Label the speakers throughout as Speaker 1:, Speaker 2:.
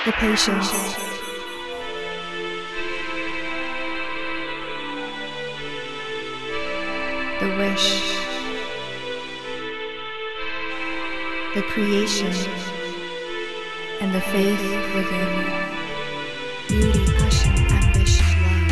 Speaker 1: the patience, the wish, the creation, and the faith within. Beauty, passion, ambition, love.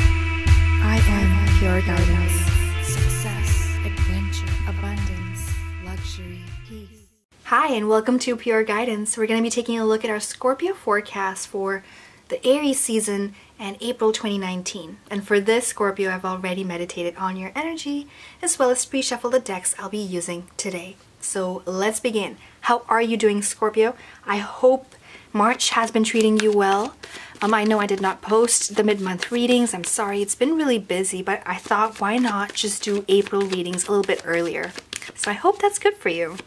Speaker 1: I am pure guidance. Success, adventure, abundance, luxury, peace. Hi, and welcome to Pure Guidance. We're going to be taking a look at our Scorpio forecast for the Aries season and April 2019. And for this, Scorpio, I've already meditated on your energy as well as pre-shuffled the decks I'll be using today. So let's begin. How are you doing, Scorpio? I hope March has been treating you well. I know I did not post the mid-month readings. I'm sorry, it's been really busy, but I thought why not just do April readings a little bit earlier. So I hope that's good for you.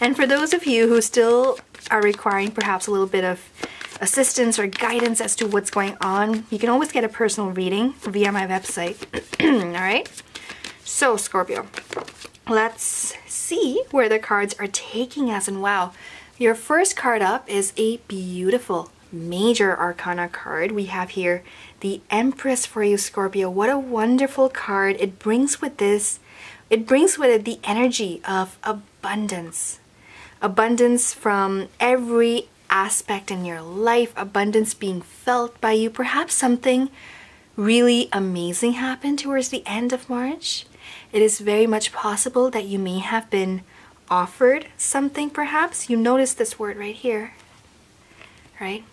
Speaker 1: And for those of you who still are requiring perhaps a little bit of assistance or guidance as to what's going on, you can always get a personal reading via my website. Alright? So Scorpio, let's see where the cards are taking us. And wow, your first card up is a beautiful major arcana card. We have here the Empress for you, Scorpio. What a wonderful card. It brings with it the energy of abundance. Abundance from every aspect in your life. Abundance being felt by you. Perhaps something really amazing happened towards the end of March. It is very much possible that you may have been offered something, perhaps. You notice this word right here, right?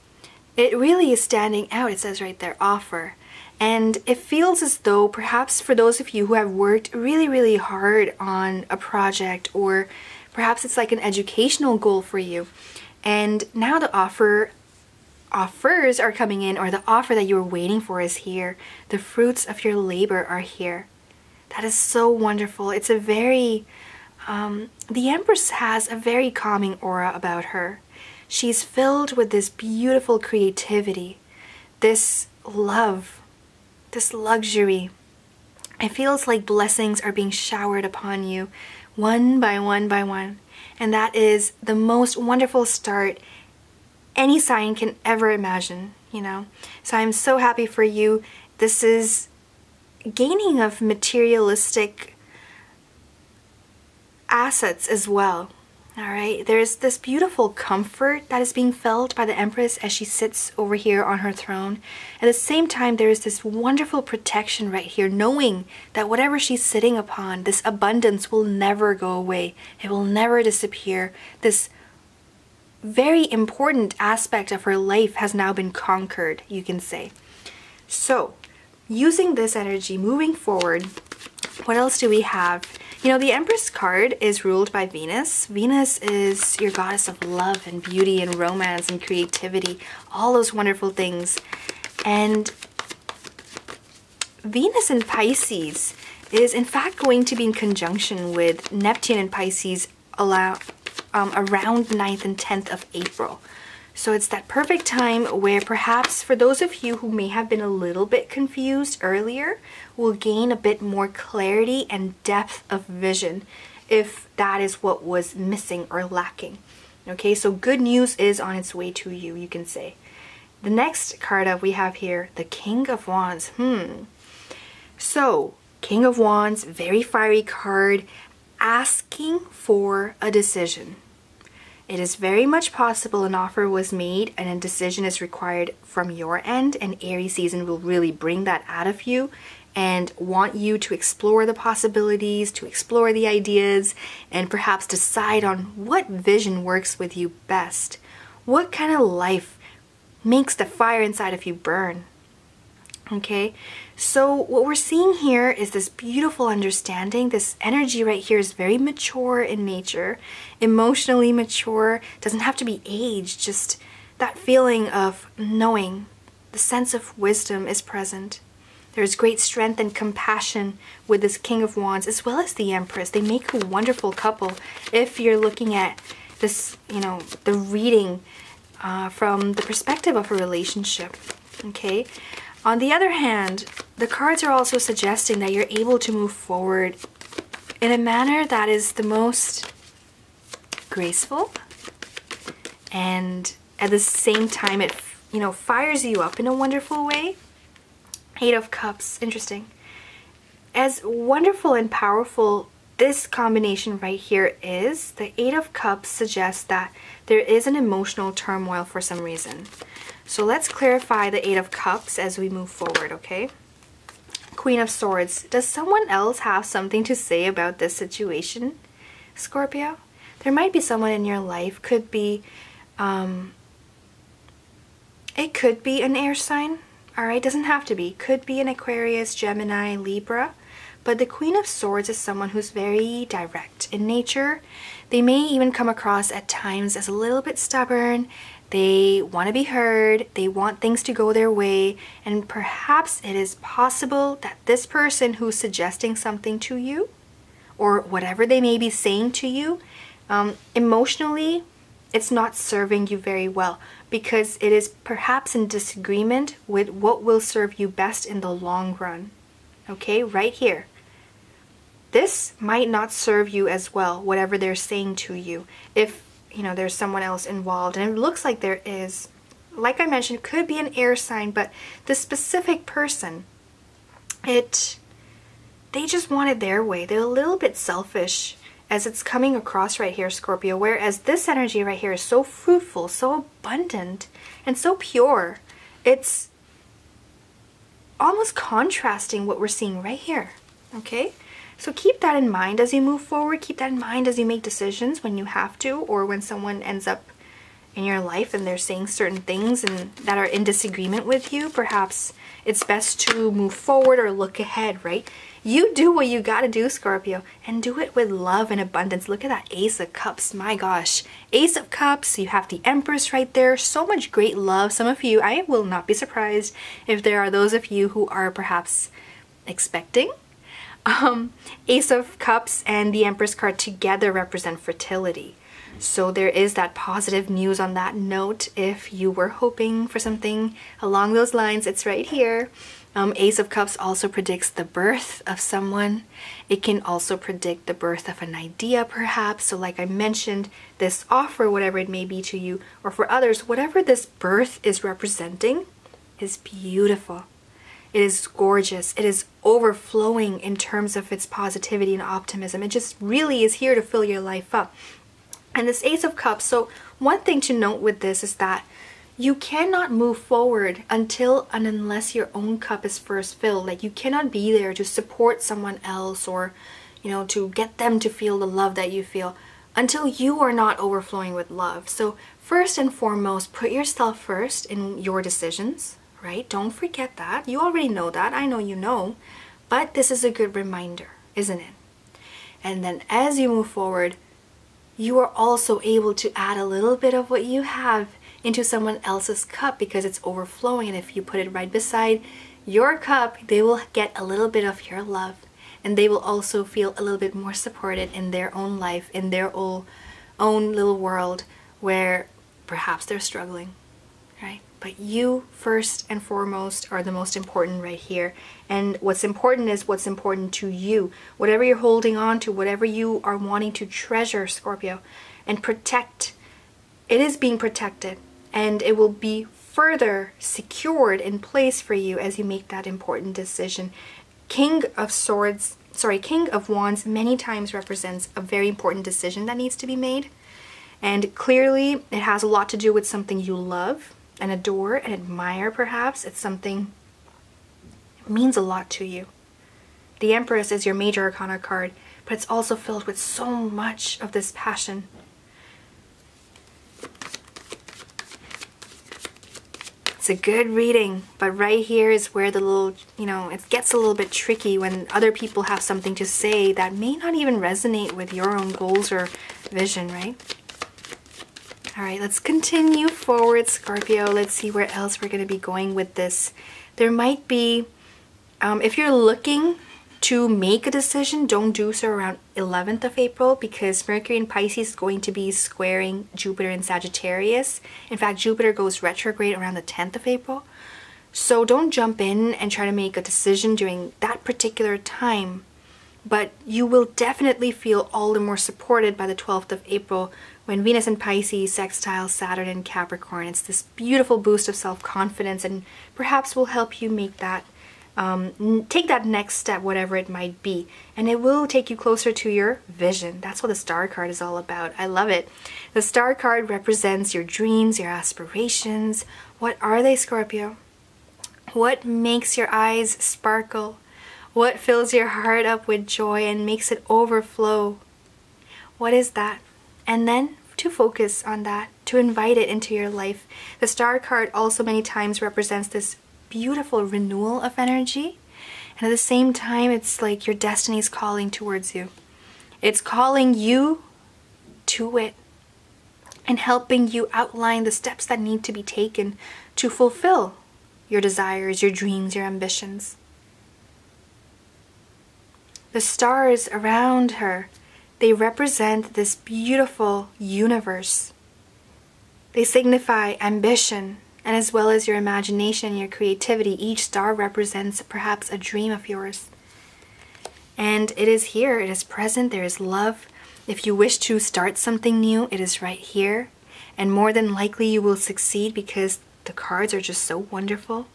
Speaker 1: It really is standing out. It says right there, offer. And it feels as though perhaps for those of you who have worked really, really hard on a project, or perhaps it's like an educational goal for you, and now the offers are coming in, or the offer that you were waiting for is here. The fruits of your labor are here. That is so wonderful. It's a very, the Empress has a very calming aura about her. She's filled with this beautiful creativity, this love, this luxury. It feels like blessings are being showered upon you one by one by one. And that is the most wonderful start any sign can ever imagine, you know. So I'm so happy for you. This is gaining of materialistic assets as well. All right, there's this beautiful comfort that is being felt by the Empress as she sits over here on her throne. At the same time, there is this wonderful protection right here, knowing that whatever she's sitting upon, this abundance will never go away. It will never disappear. This very important aspect of her life has now been conquered, you can say. So, using this energy, moving forward, what else do we have? You know, the Empress card is ruled by Venus. Venus is your goddess of love and beauty and romance and creativity, all those wonderful things. And Venus in Pisces is in fact going to be in conjunction with Neptune in Pisces around 9th and 10th of April. So it's that perfect time where perhaps for those of you who may have been a little bit confused earlier, will gain a bit more clarity and depth of vision if that is what was missing or lacking. Okay, so good news is on its way to you, you can say. The next card up we have here, the King of Wands. So, King of Wands, very fiery card, asking for a decision. It is very much possible an offer was made and a decision is required from your end, and Aries season will really bring that out of you and want you to explore the possibilities, to explore the ideas, and perhaps decide on what vision works with you best. What kind of life makes the fire inside of you burn? Okay, so what we're seeing here is this beautiful understanding. This energy right here is very mature in nature, emotionally mature, doesn't have to be aged, just that feeling of knowing, the sense of wisdom is present. There's great strength and compassion with this King of Wands as well as the Empress. They make a wonderful couple if you're looking at this, you know, the reading from the perspective of a relationship, okay? On the other hand, the cards are also suggesting that you're able to move forward in a manner that is the most graceful, and at the same time it you know, fires you up in a wonderful way. Eight of Cups, interesting. As wonderful and powerful this combination right here is, the Eight of Cups suggests that there is an emotional turmoil for some reason. So let's clarify the Eight of Cups as we move forward, okay? Queen of Swords. Does someone else have something to say about this situation, Scorpio? There might be someone in your life. Could be, it could be an air sign, alright? Doesn't have to be. Could be an Aquarius, Gemini, Libra. But the Queen of Swords is someone who's very direct in nature. They may even come across at times as a little bit stubborn. They want to be heard. They want things to go their way. And perhaps it is possible that this person who's suggesting something to you, or whatever they may be saying to you, emotionally, it's not serving you very well, because it is perhaps in disagreement with what will serve you best in the long run. Okay, right here. This might not serve you as well, whatever they're saying to you, if, you know, there's someone else involved. And it looks like there is. Like I mentioned, could be an air sign, but the specific person, they just want it their way. They're a little bit selfish, as it's coming across right here, Scorpio, whereas this energy right here is so fruitful, so abundant, and so pure. It's almost contrasting what we're seeing right here, okay? So keep that in mind as you move forward. Keep that in mind as you make decisions when you have to, or when someone ends up in your life and they're saying certain things and that are in disagreement with you. Perhaps it's best to move forward or look ahead, right? You do what you gotta do, Scorpio, and do it with love and abundance. Look at that Ace of Cups. My gosh. Ace of Cups, you have the Empress right there. So much great love. Some of you, I will not be surprised if there are those of you who are perhaps expecting. Ace of Cups and the Empress card together represent fertility. So there is that positive news on that note. If you were hoping for something along those lines, it's right here. Ace of Cups also predicts the birth of someone. It can also predict the birth of an idea, perhaps. So like I mentioned, this offer, whatever it may be to you or for others, whatever this birth is representing is beautiful. It is gorgeous. It is overflowing in terms of its positivity and optimism. It just really is here to fill your life up. And this Ace of Cups, so one thing to note with this is that you cannot move forward until and unless your own cup is first filled. Like, you cannot be there to support someone else or, you know, to get them to feel the love that you feel until you are not overflowing with love. So first and foremost, put yourself first in your decisions, right? Don't forget that. You already know that. I know you know. But this is a good reminder, isn't it? And then as you move forward, you are also able to add a little bit of what you have into someone else's cup because it's overflowing. And if you put it right beside your cup, they will get a little bit of your love. And they will also feel a little bit more supported in their own life, in their own little world where perhaps they're struggling, right? But you, first and foremost, are the most important right here. And what's important is what's important to you. Whatever you're holding on to, whatever you are wanting to treasure, Scorpio, and protect, it is being protected. And it will be further secured in place for you as you make that important decision. King of Wands many times represents a very important decision that needs to be made. And clearly, it has a lot to do with something you love and adore and admire, perhaps. It's something that means a lot to you. The Empress is your major arcana card, but it's also filled with so much of this passion. It's a good reading, but right here is where the little, it gets a little bit tricky when other people have something to say that may not even resonate with your own goals or vision, right? All right, let's continue forward, Scorpio. Let's see where else we're going to be going with this. There might be, if you're looking to make a decision, don't do so around 11th of April because Mercury in Pisces is going to be squaring Jupiter in Sagittarius. In fact, Jupiter goes retrograde around the 10th of April. So don't jump in and try to make a decision during that particular time
Speaker 2: but you will definitely feel all the more supported by the 12th of April when Venus in Pisces sextiles Saturn in Capricorn. It's this beautiful boost of self-confidence, and perhaps will help you make that take that next step, whatever it might be, and it will take you closer to your vision. That's what the Star card is all about. I love it. The Star card represents your dreams, your aspirations. What are they, Scorpio? What makes your eyes sparkle? What fills your heart up with joy and makes it overflow? What is that? And then to focus on that, to invite it into your life. The Star card also many times represents this beautiful renewal of energy, and at the same time it's like your destiny is calling towards you. It's calling you to it and helping you outline the steps that need to be taken to fulfill your desires, your dreams, your ambitions. The stars around her, they represent this beautiful universe. They signify ambition, and as well as your imagination and your creativity. Each star represents perhaps a dream of yours. And it is here, it is present, there is love. If you wish to start something new, it is right here. And more than likely you will succeed because the cards are just so wonderful.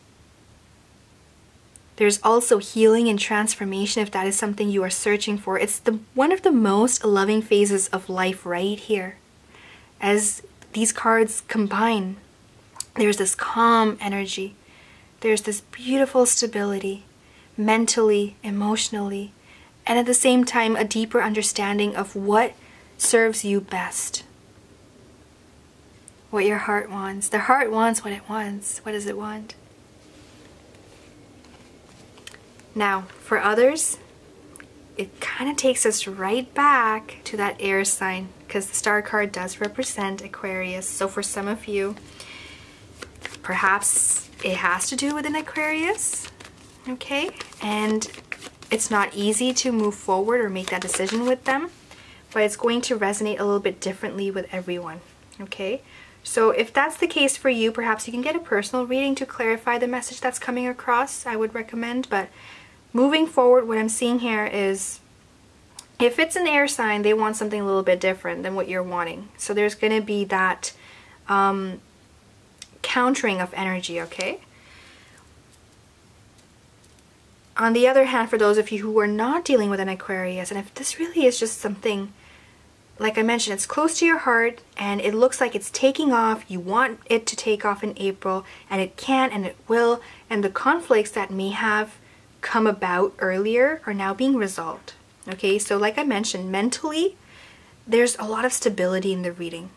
Speaker 2: There's also healing and transformation if that is something you are searching for. It's one of the most loving phases of life right here. As these cards combine, there's this calm energy. There's this beautiful stability, mentally, emotionally, and at the same time, a deeper understanding of what serves you best. What your heart wants. The heart wants what it wants. What does it want? Now, for others, it kind of takes us right back to that air sign, because the Star card does represent Aquarius. So for some of you, perhaps it has to do with an Aquarius, okay? And it's not easy to move forward or make that decision with them, but it's going to resonate a little bit differently with everyone, okay? So if that's the case for you, perhaps you can get a personal reading to clarify the message that's coming across, I would recommend. But moving forward, what I'm seeing here is, if it's an air sign, they want something a little bit different than what you're wanting. So there's going to be that countering of energy, okay? On the other hand, for those of you who are not dealing with an Aquarius, and if this really is just something, like I mentioned, it's close to your heart and it looks like it's taking off, you want it to take off in April, and it can and it will, and the conflicts that may have come about earlier are now being resolved, okay? So like I mentioned, mentally, there's a lot of stability in the reading.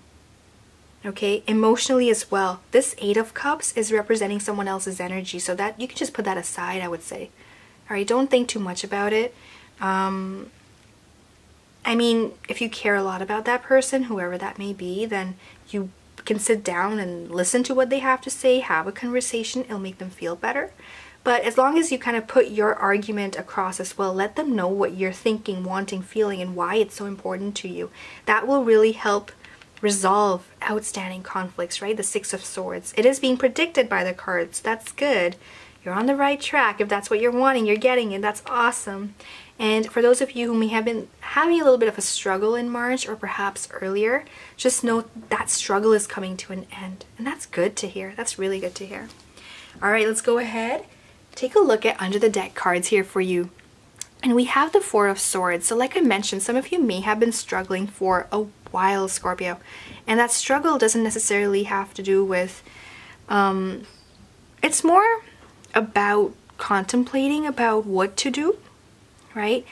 Speaker 2: Okay, emotionally as well. This 8 of Cups is representing someone else's energy, so that you can just put that aside, I would say. All right, don't think too much about it. I mean, if you care a lot about that person, whoever that may be, then you can sit down and listen to what they have to say, have a conversation, it'll make them feel better. But as long as you kind of put your argument across as well, let them know what you're thinking, wanting, feeling, and why it's so important to you. That will really help resolve outstanding conflicts, right? The 6 of Swords. It is being predicted by the cards. That's good. You're on the right track. If that's what you're wanting, you're getting it. That's awesome. And for those of you who may have been having a little bit of a struggle in March or perhaps earlier, just know that struggle is coming to an end. And that's good to hear. That's really good to hear. All right, let's go ahead. Take a look at under the deck cards here for you. And we have the 4 of Swords. So like I mentioned, some of you may have been struggling for a while, Scorpio. And that struggle doesn't necessarily have to do with, it's more about contemplating about what to do, right?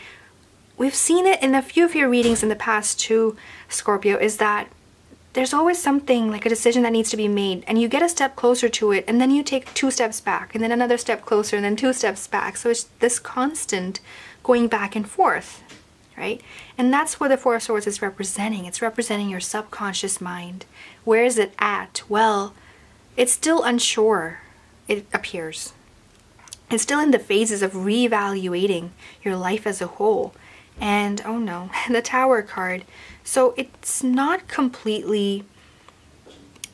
Speaker 2: We've seen it in a few of your readings in the past too, Scorpio, is that there's always something like a decision that needs to be made, and you get a step closer to it, and then you take 2 steps back, and then another step closer, and then 2 steps back. So it's this constant going back and forth, right? And that's what the 4 of Swords is representing. It's representing your subconscious mind. Where is it at? Well, it's still unsure, it appears. It's still in the phases of reevaluating your life as a whole. And oh no, the Tower card. So it's not completely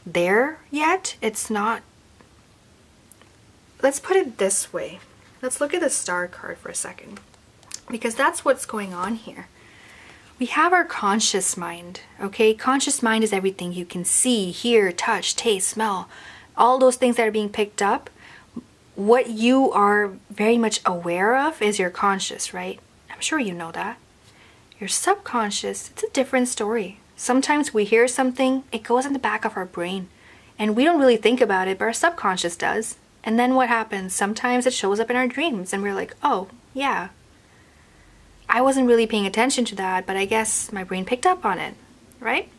Speaker 2: there yet. It's not. Let's put it this way. Let's look at the Star card for a second. because that's what's going on here. We have our conscious mind, okay? Conscious mind is everything you can see, hear, touch, taste, smell, all those things that are being picked up. What you are very much aware of is your conscious, right? I'm sure you know that. Your subconscious, it's a different story. Sometimes we hear something, it goes in the back of our brain, and we don't really think about it, but our subconscious does. And then what happens? Sometimes it shows up in our dreams, and we're like, oh, yeah. I wasn't really paying attention to that, but I guess my brain picked up on it, right?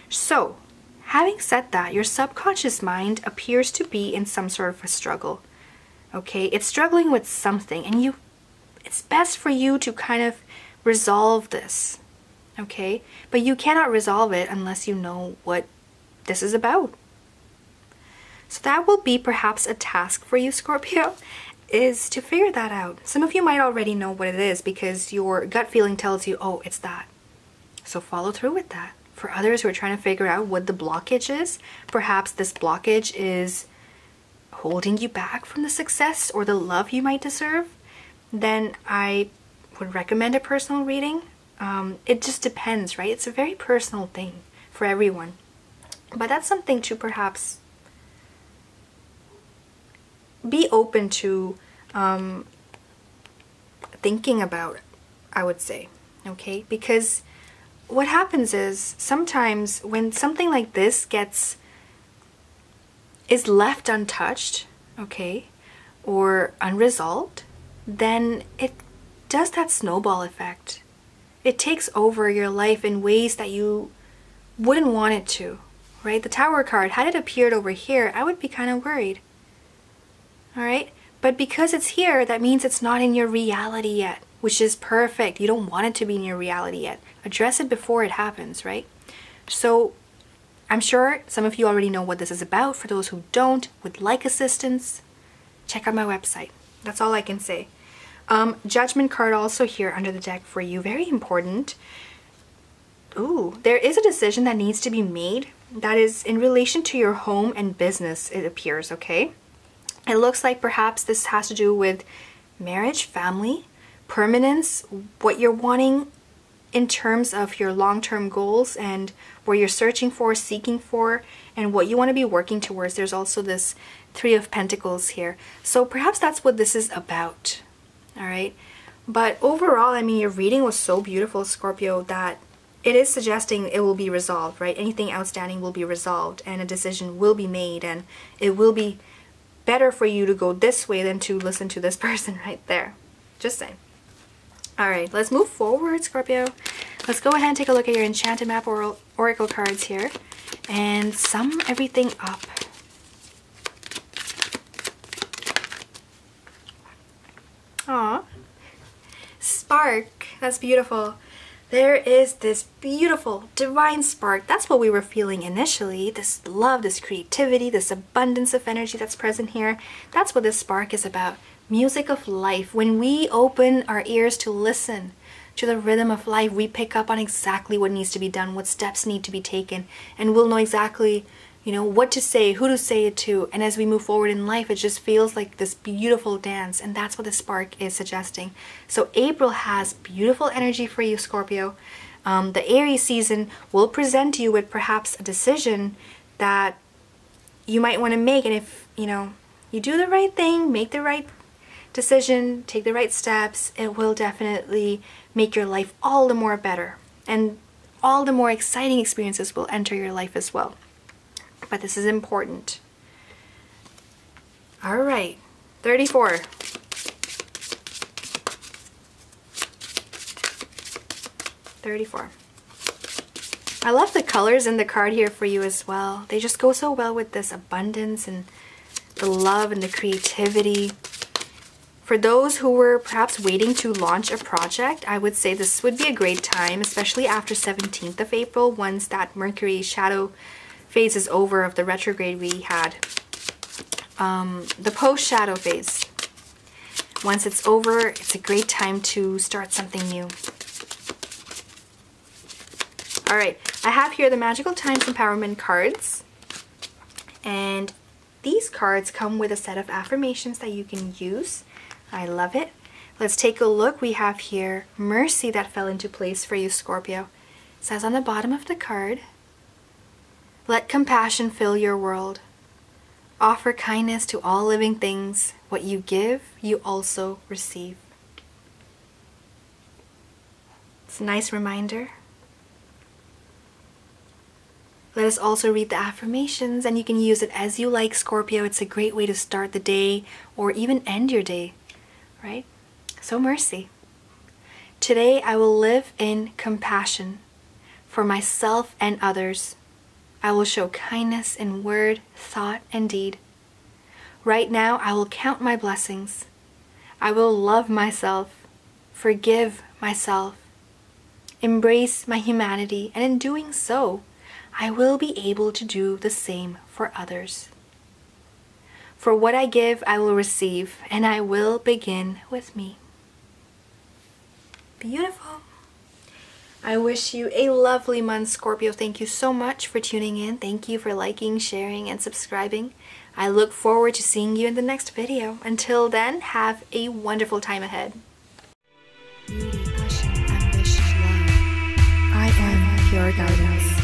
Speaker 2: So, having said that, your subconscious mind appears to be in some sort of a struggle, okay? It's struggling with something, and it's best for you to kind of resolve this, okay? But you cannot resolve it unless you know what this is about. So that will be perhaps a task for you, Scorpio, is to figure that out. Some of you might already know what it is because your gut feeling tells you, oh, it's that. So follow through with that. For others who are trying to figure out what the blockage is, perhaps this blockage is holding you back from the success or the love you might deserve, then I would recommend a personal reading. It just depends, right? It's a very personal thing for everyone. But that's something to perhaps be open to thinking about, I would say, okay? Because what happens is sometimes when something like this is left untouched, okay, or unresolved, then it does that snowball effect. It takes over your life in ways that you wouldn't want it to, right? The Tower card, had it appeared over here, I would be kind of worried. All right, but because it's here, that means it's not in your reality yet, which is perfect. You don't want it to be in your reality yet. Address it before it happens, right? So I'm sure some of you already know what this is about. For those who don't, would like assistance, check out my website. That's all I can say. Judgment card also here under the deck for you. Very important. Ooh, there is a decision that needs to be made that is in relation to your home and business, it appears, okay? It looks like perhaps this has to do with marriage, family, permanence, what you're wanting in terms of your long-term goals and where you're searching for, seeking for, and what you want to be working towards. There's also this Three of Pentacles here. So perhaps that's what this is about, all right? But overall, I mean, your reading was so beautiful, Scorpio, that it is suggesting it will be resolved, right? Anything outstanding will be resolved and a decision will be made, and it will be better for you to go this way than to listen to this person right there. Just saying. All right, let's move forward, Scorpio. Let's go ahead and take a look at your Enchanted Map Oracle cards here and sum everything up. Aw. Spark. That's beautiful. There is this beautiful divine spark. That's what we were feeling initially. This love, this creativity, this abundance of energy that's present here. That's what this spark is about. Music of life. When we open our ears to listen to the rhythm of life, we pick up on exactly what needs to be done, what steps need to be taken, and we'll know exactly, you know, what to say, who to say it to. And as we move forward in life, it just feels like this beautiful dance, and that's what the spark is suggesting. So April has beautiful energy for you, Scorpio. The Aries season will present you with perhaps a decision that you might want to make, and if, you know, you do the right thing, make the right decision, take the right steps, it will definitely make your life all the more better, and all the more exciting experiences will enter your life as well. But this is important. All right, 34. I love the colors in the card here for you as well. They just go so well with this abundance and the love and the creativity. For those who were perhaps waiting to launch a project, I would say this would be a great time, especially after 17th of April, once that Mercury shadow phase is over of the retrograde we had. The post-shadow phase. Once it's over, it's a great time to start something new. All right, I have here the Magical Times Empowerment cards. And these cards come with a set of affirmations that you can use. I love it. Let's take a look. We have here mercy that fell into place for you, Scorpio. It says on the bottom of the card, let compassion fill your world. Offer kindness to all living things. What you give, you also receive. It's a nice reminder. Let us also read the affirmations, and you can use it as you like, Scorpio. It's a great way to start the day or even end your day, right? So mercy. Today I will live in compassion for myself and others. I will show kindness in word, thought, and deed. Right now I will count my blessings. I will love myself, forgive myself, embrace my humanity, and in doing so, I will be able to do the same for others. For what I give, I will receive, and I will begin with me. Beautiful. I wish you a lovely month, Scorpio. Thank you so much for tuning in. Thank you for liking, sharing, and subscribing. I look forward to seeing you in the next video. Until then, have a wonderful time ahead.
Speaker 1: Beauty, passion, ambition, love. I am pure guidance.